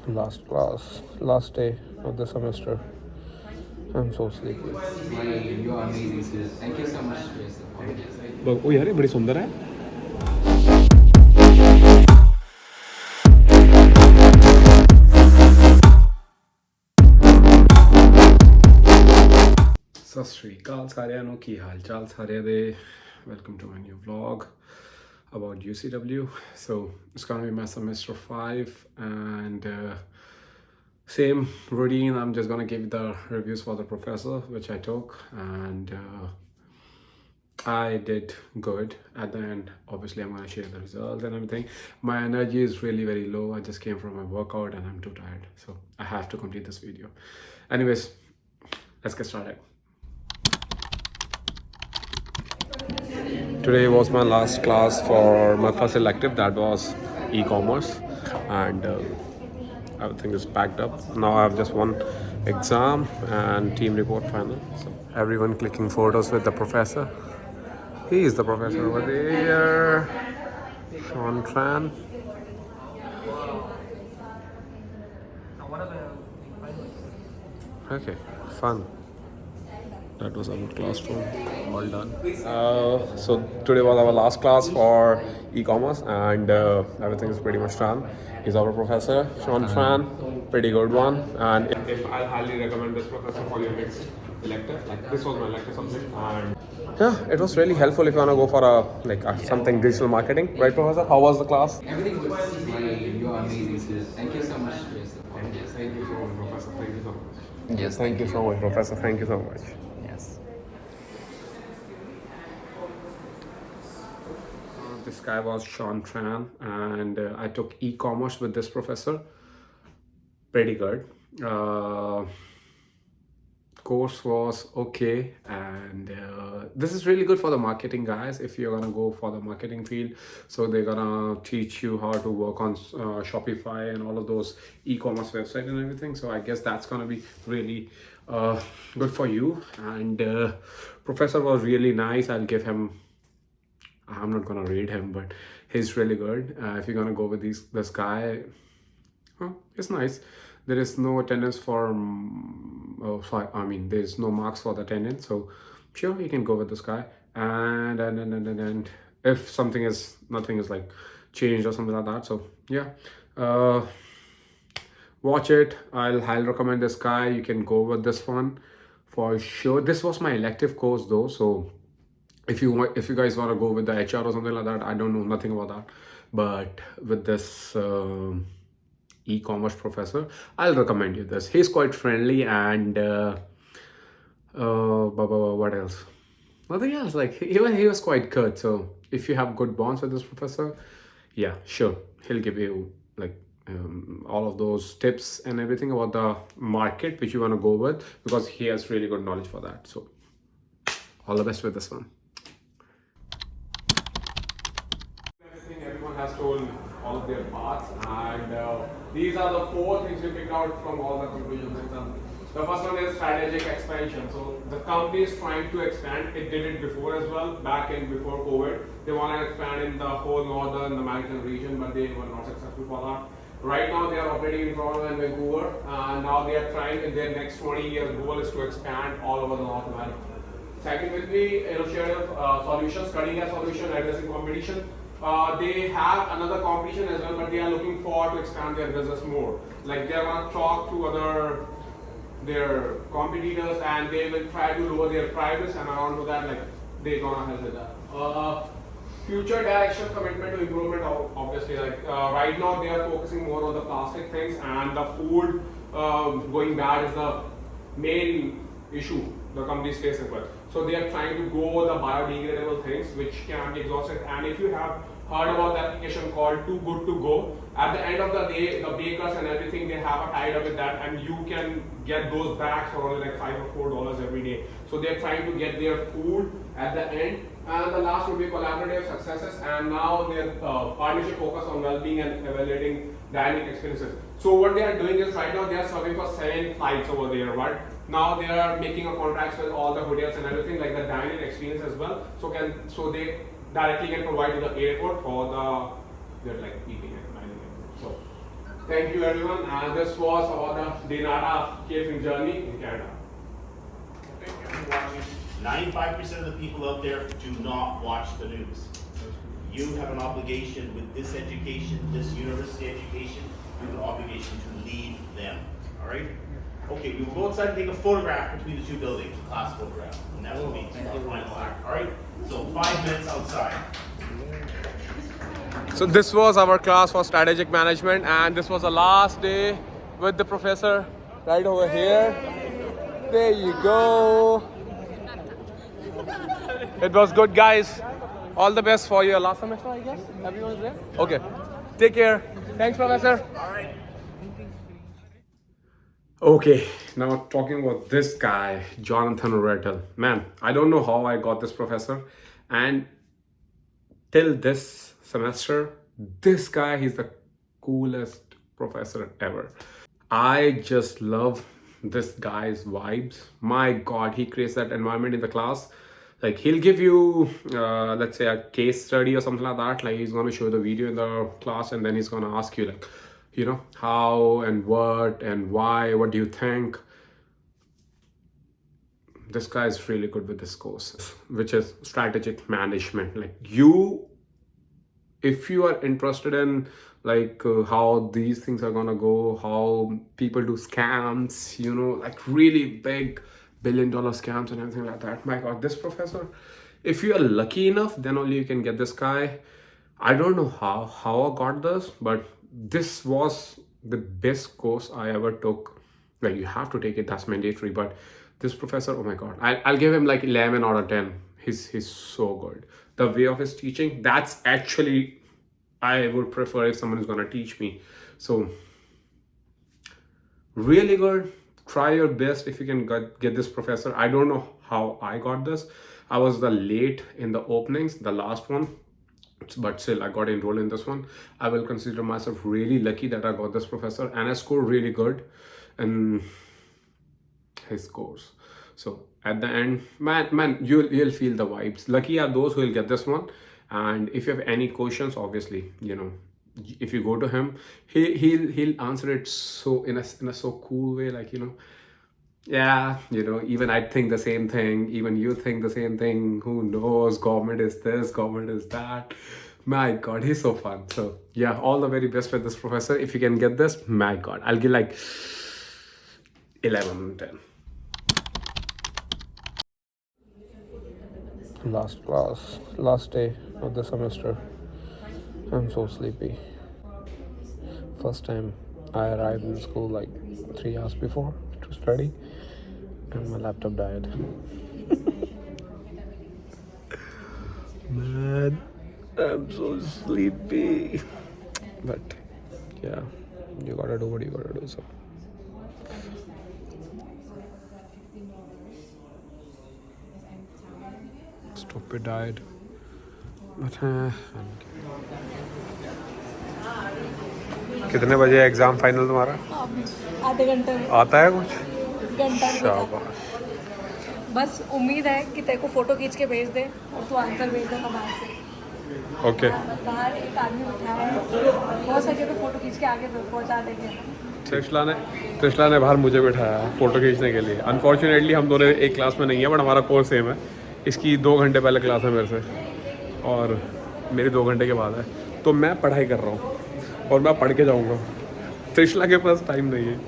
Last class, last day of the semester. I'm so sleepy. You are amazing, sir. Thank you so much for your support. बघ ओ यार ये बड़ी सुंदर है. ਸਤਿ ਸ਼੍ਰੀ ਅਕਾਲ ਸਾਰਿਆਂ ਨੂੰ, ਕੀ ਹਾਲ ਚਾਲ ਸਾਰਿਆਂ ਦੇ. Welcome to my new vlog about UCW. So it's gonna be my semester 5 and same routine. I'm just gonna give the reviews for the professor which I took, and I did good at the end. Obviously I'm gonna share the results and everything. My energy is really very low. I just came from my workout and I'm too tired, so I have to complete this video. Anyways, let's get started. Today was my last class for my first elective, that was e-commerce, and everything is packed up. Now I have just one exam and team report final. So everyone clicking photos with the professor. He is the professor over there, Sean Tran. Okay, fun. That was our classroom, all done. So today was our last class for e-commerce, and everything is pretty much done. He's our professor, Sean Tran, pretty good one. And if I'll highly recommend this professor for your next elective, like this was my elective subject, and yeah, it was really helpful if you wanna go for something digital marketing, right, professor? How was the class? Everything was fine. You are amazing, sir. Thank you so much for your support. Thank you so much, professor. Thank you so much. Yes, Thank you so much, professor. Thank you so much. Yes. This guy was Sean Tran, and I took e-commerce with this professor. Pretty good. Course was okay, and this is really good for the marketing guys if you're gonna go for the marketing field. So they're gonna teach you how to work on Shopify and all of those e-commerce websites and everything. So I guess that's gonna be really good for you. And professor was really nice. I'll give him, I'm not gonna rate him, but he's really good. If you're gonna go with this guy, it's nice. There is no attendance for there's no marks for the attendance, so sure, you can go with this guy. And if nothing is like changed or something like that, so yeah, watch it. I'll highly recommend this guy. You can go with this one for sure. This was my elective course though, so if you guys want to go with the HR or something like that, I don't know nothing about that, but with this e-commerce professor, I'll recommend you this. He's quite friendly, and what else? Nothing else. Like he was quite good. So if you have good bonds with this professor, yeah, sure, he'll give you like all of those tips and everything about the market which you want to go with, because he has really good knowledge for that. So all the best with this one. Everyone has told all of their parts, and these are the 4 things we picked out from all the conclusions. The first one is strategic expansion. So the company is trying to expand. It did it before as well, before COVID. They want to expand in the whole northern American region, but they were not successful for that. Right now they are operating in Toronto and Vancouver, and now they are trying in their next 20 years goal is to expand all over the North America. Second will be innovative solutions, cutting edge solution, addressing competition. They have another competition as well, but they are looking forward to expand their business more. Like they are going to talk to their competitors, and they will try to lower their prices, and around to that, like they're gonna help with that. Future direction, commitment to improvement. Obviously, like right now they are focusing more on the plastic things, and the food going bad is the main issue the company is facing with. So they are trying to go the biodegradable things which can be exhausted. And if you have heard about the application called Too Good To Go, at the end of the day, the bakers and everything, they have a tied up with that, and you can get those bags for only like $5 or $4 every day. So they're trying to get their food at the end. And the last would be collaborative successes, and now their partnership focus on well-being and evaluating dining experiences. So what they are doing is right now they are serving for 7 flights over there, right? Now they are making a contracts with all the hotels and everything, like the dining experience as well. So they directly can provide to the airport for their like eating and dining. So Thank you everyone, and this was about the Dinara catering journey in Canada. Okay, everyone watching, 95% of the people out there do not watch the news. You have an obligation with this education, this university education, you have an obligation to lead them, all right? Okay, we will go outside and take a photograph between the two buildings, a class photograph, and that will be our final act, all right? So 5 minutes outside. So this was our class for strategic management, and this was the last day with the professor right over here. There you go. It was good, guys. All the best for your last semester, I guess. Everyone's there? Okay. Take care. Thanks, professor. All right. Okay, now talking about this guy, Jonathan Rettel. Man, I don't know how I got this professor, and till this semester, this guy, he's the coolest professor ever. I just love this guy's vibes. My God, he creates that environment in the class. Like, he'll give you, let's say, a case study or something like that. Like, he's going to show the video in the class, and then he's going to ask you, like, you know, how and what and why, what do you think? This guy is really good with this course, which is strategic management. Like, if you are interested in like how these things are gonna go, how people do scams, you know, like really big billion-dollar scams and everything like that, my God, this professor, if you are lucky enough, then only you can get this guy. I don't know how I got this, but this was the best course I ever took. Like, you have to take it, that's mandatory, but this professor, oh my God, I'll give him like 11 out of 10. He's so good. The way of his teaching, that's actually, I would prefer if someone is gonna teach me. So really good. Try your best if you can get this professor. I don't know how I got this. I was the late in the openings, the last one, but still I got enrolled in this one. I will consider myself really lucky that I got this professor, and I scored really good in his course. So at the end, man, you'll feel the vibes. Lucky are those who will get this one. And if you have any questions, obviously, you know, if you go to him, he'll answer it so in a so cool way, like, you know, yeah, you know, even I think the same thing, even you think the same thing, who knows, government is this, government is that. My God, he's so fun. So yeah, all the very best with this professor. If you can get this, my God, I'll give like 11 10. Last class, last day of the semester. I'm so sleepy. First time I arrived in school like 3 hours before to study, and my laptop died. Man, I'm so sleepy. But yeah, you gotta do what you gotta do. So stupid died. But कितने बजे exam final तुम्हारा? आधे घंटे में आता है कुछ? घंटा भी नहीं शाबाश. था। बस उम्मीद है कि तेरे को फोटो खींच के भेज दे और तू आंसर भेज देगा बाहर से। ओके. बाहर एक आदमी बैठा है, हो सके तो फोटो खींच के आगे पहुंचा देंगे। त्रिशला ने बाहर मुझे बिठाया फोटो खींचने के लिए. अनफॉर्चुनेटली हम दोनों एक क्लास में नहीं है, बट हमारा कोर्स सेम है. इसकी 2 घंटे पहले क्लास है मेरे से, और मेरी 2 घंटे के बाद है. तो मैं पढ़ाई कर रहा हूँ और मैं पढ़ के जाऊँगा. त्रिशला के पास टाइम नहीं है,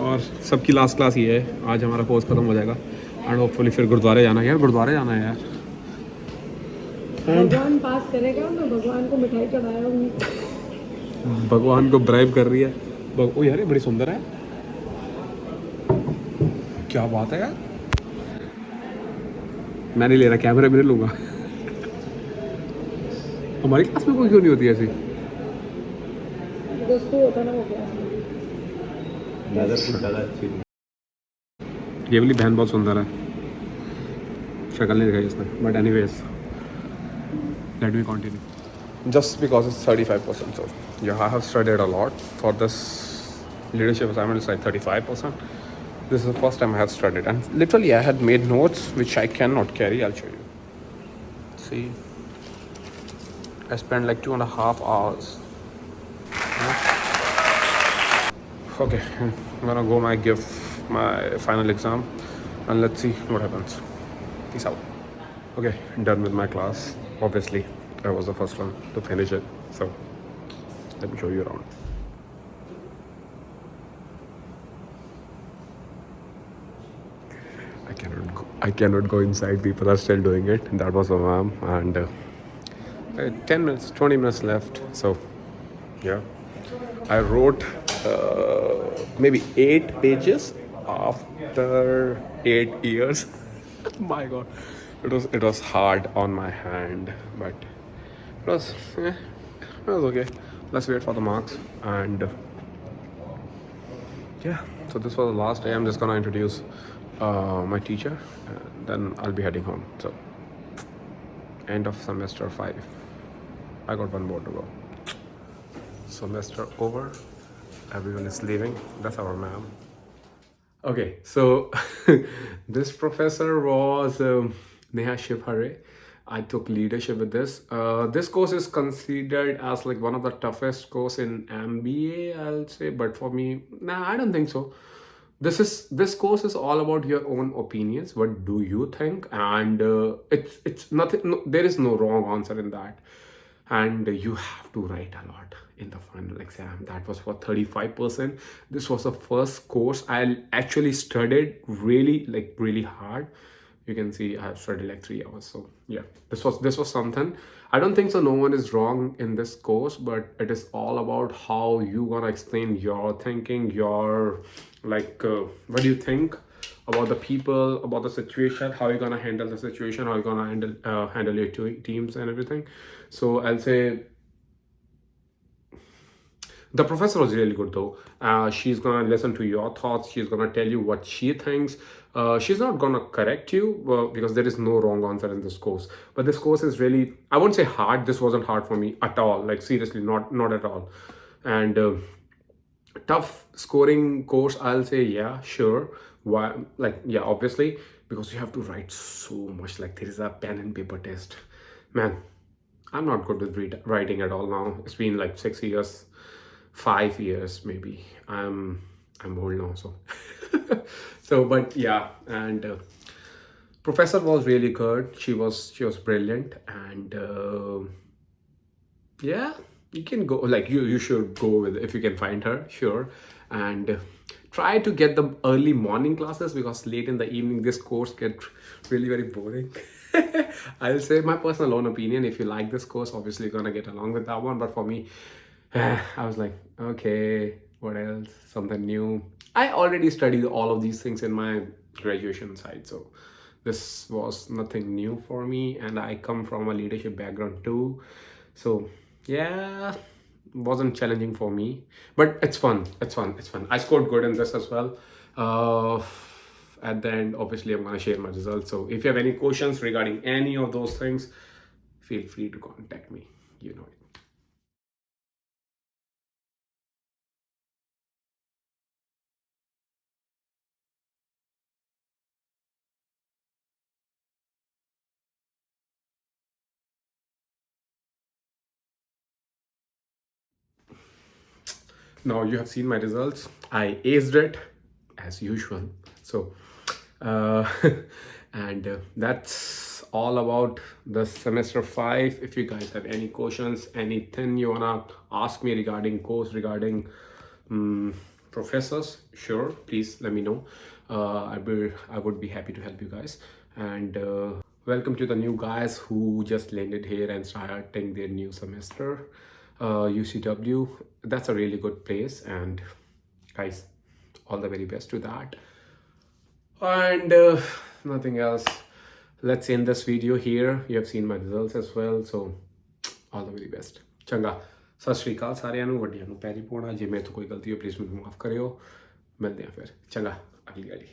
और सबकी लास्ट क्लास ही है. आज हमारा कोर्स ख़त्म हो जाएगा, एंड होपफुली फिर गुरुद्वारे जाना है. यार गुरुद्वारे जाना है यार. भगवान पास करेगा, मैं भगवान को मिठाई चढ़ाऊंगी. भगवान को ब्राइब कर रही है. ओ यार, ये बड़ी सुंदर है. क्या बात है यार. मैं नहीं ले रहा, कैमरा में लूँगा. हमारी क्लास में कोई क्यों नहीं होती ऐसी? दोस्तों होता ना वो क्या ये वाली बहन बहुत सुंदर है. शक्ल नहीं दिखाई इसने, but anyways let me continue. Just because it's 35%, so yeah, I have studied a lot for this leadership assignment. It's like 35%. This is the first time I have studied, and literally I had made notes which I cannot carry. I'll show you. See, I spent like 2.5 hours. Okay, I'm gonna go give my final exam and let's see what happens. Peace out. Okay, done with my class. Obviously, I was the first one to finish it. So let me show you around. I cannot go inside. People are still doing it. That was my mom, and 10 minutes, 20 minutes left. So yeah, I wrote maybe 8 pages after 8 years. My God, it was hard on my hand, but it was okay. Let's wait for the marks and. Yeah, so this was the last day. I'm just gonna introduce my teacher, and then I'll be heading home. So, end of semester 5. I got one more to go. Semester over. Everyone is leaving. That's our ma'am. Okay, so this professor was Neha Shivhare. I took leadership with this. This course is considered as like one of the toughest course in MBA, I'll say. But for me, nah, I don't think so. This course is all about your own opinions. What do you think? And it's nothing. No, there is no wrong answer in that. And you have to write a lot in the final exam. That was for 35%. This was the first course I actually studied really hard. You can see I have studied like 3 hours. So yeah, this was something. I don't think so no one is wrong in this course, but it is all about how you gonna explain your thinking, your what do you think about the people, about the situation, how you're gonna handle the situation, how you're gonna handle your teams and everything. So I'll say the professor was really good though. She's gonna listen to your thoughts. She's gonna tell you what she thinks. She's not gonna correct you because there is no wrong answer in this course. But this course is really, I won't say hard. This wasn't hard for me at all. Like seriously, not at all. And tough scoring course, I'll say yeah, sure. Why? Like yeah, obviously because you have to write so much. Like there is a pen and paper test. Man, I'm not good with writing at all now. It's been like 6 years. 5 years maybe. I'm old now, so so but yeah. And professor was really good. She was brilliant. And yeah, you can go, like you should go with, if you can find her, sure. And try to get the early morning classes, because late in the evening this course get really very boring. I'll say my personal own opinion. If you like this course, obviously you're gonna get along with that one. But for me, I was like, okay, what else? Something new. I already studied all of these things in my graduation side, so this was nothing new for me. And I come from a leadership background too, so yeah, wasn't challenging for me. But it's fun. I scored good in this as well. At the end, obviously, I'm gonna share my results. So if you have any questions regarding any of those things, feel free to contact me. You know it. Now you have seen my results. I aced it as usual. So and that's all about the semester 5. If you guys have any questions, anything you wanna ask me regarding course, regarding professors, sure, please let me know. I would be happy to help you guys. And welcome to the new guys who just landed here and starting their new semester. UCW, that's a really good place, and guys, all the very best to that. And nothing else. Let's end this video here. You have seen my results as well, so all the very best. Changa, ਸਤਿ ਸ਼੍ਰੀ ਅਕਾਲ ਸਾਰਿਆਂ ਨੂੰ, ਵੱਡਿਆਂ ਨੂੰ ਪੈਰੀ ਪਾਉਣਾ। ਜੇ ਮੇਰੇ ਤੋਂ ਕੋਈ ਗਲਤੀ ਹੋ ਪਲੀਜ਼ ਮੈਨੂੰ ਮਾਫ ਕਰਿਓ। ਮਿਲਦੇ ਆ ਫਿਰ। ਚੰਗਾ, ਅਗਲੀ ਵਾਲੀ।